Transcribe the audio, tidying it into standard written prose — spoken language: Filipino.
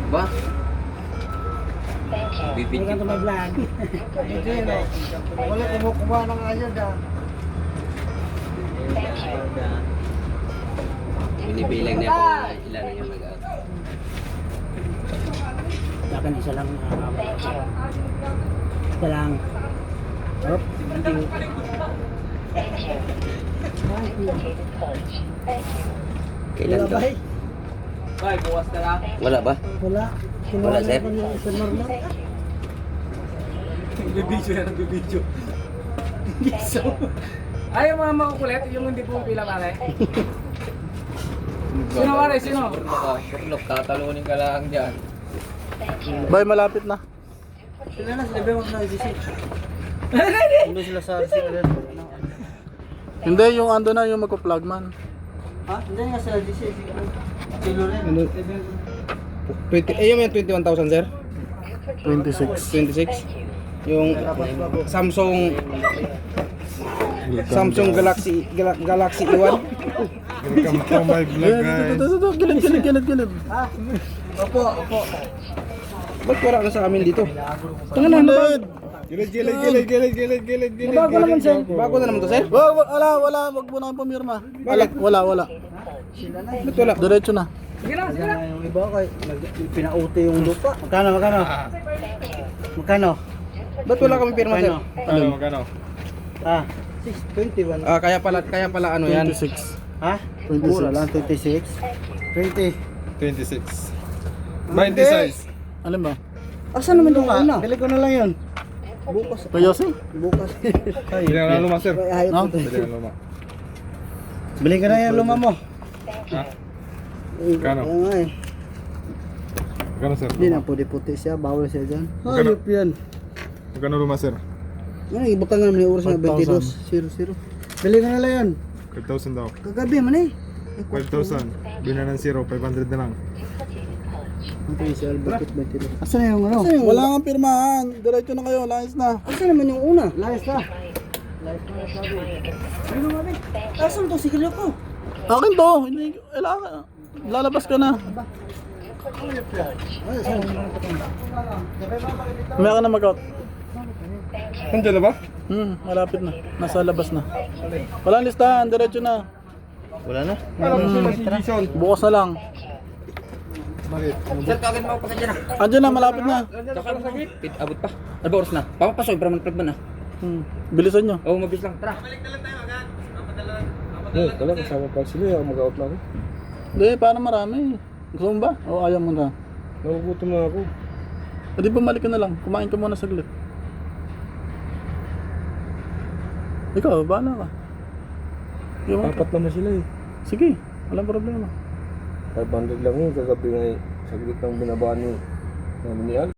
Ba? Hindi Bibidyo ka ito may vlog. Hindi, no. Wala kumukuha ng ayod, ah. Binibilang niya kung ilan na yung nag-out. Dakan isa lang. Isa lang. Hop. Kailan to? Bay, bukas ka lang. Wala ba? Wala. Wala, sir? Sa normal. Nagbibidyo na, nagbibidyo. So, ay, yung mga makukulit, yung hindi pumipila pare. Sino pare, sino? Sherlock, tatalunin ka lang dyan. Bay, malapit na. Sila na, sila ba na isisip? Hindi sila sa Hindi, yung ando na yung magpa-plugman. Ha? Hindi nga sila isisip. Silo rin. Ano? 20, yung 21,000 sir? 26. 26? Yung Samsung Galaxy E1? Welcome to my vlog, guys. Ito. Gilid. Opo. Ba't wala ka sa amin dito? Tangan na, gilid. Gilid. Bago naman sir. Bago na naman to sir? Wala. Wag mo na pumirma. Wala. Ba't wala? Diretso na. Sige na, sige na. Yung iba kay pina-uti yung lupa. Magkano? Ba't wala kami pirma sir? Magkano? Ah, 621. Ah, kaya pala ano yan? 26. Ha? 26. Mura lang 26. 20. 26. 20 size. Alin ba? Asan naman yung una? Bili ko na lang yun. Bukas. Payosi? Bukas. Bili ka na luma, sir. Ay, No? Bili ka na luma. Bili ka na yung luma mo. Ha? Kano? Kaya nga eh. Magkano, sir? Hindi na puti-puti siya. Bawal siya dyan. Magkano? Hayop yan. Magkano luma, sir? Ano, ibutang naman yung oras na 22.00. Bili ka na lang yun. 5,000 daw. Kagabi man eh. 5,000. Bili na ng 0, 500 na lang. Okay, si Albert 22. Asan na yung ano? Wala kang pirmahan. Diretso na kayo. Langis na. Asan naman yung una? Layas na. Asan to? Sigilo ko. Akin to. Hindi. Kailangan. Lalabas ka na. May ka na mag-out. Nandiyan na ba? Malapit na. Nasa labas na. Walang listahan. Diretso na. Wala na. Alam mo si Jason. Bukas na lang. Sir, kagad mo ako dyan ah. Andiyan na. Malapit na. Saka mo sakit. Abot pa. Ano ba oras na? Papapasoy, para man ah. Bilisan nyo. Oo, mabilis lang. Tara. Wala, kasama pa sila. Mag-out na ako. Hindi, paano marami? Gusto mo ba? O ayaw mo na? Nagugutom na ako. Hindi, bumalik ka na lang. Kumain ka muna saglit. Ikaw, bahala ka. Yung Apat naman sila eh. Sige, walang problema. 500 lang yun. Kagabi nga eh. Saglit lang binabaan ni Al.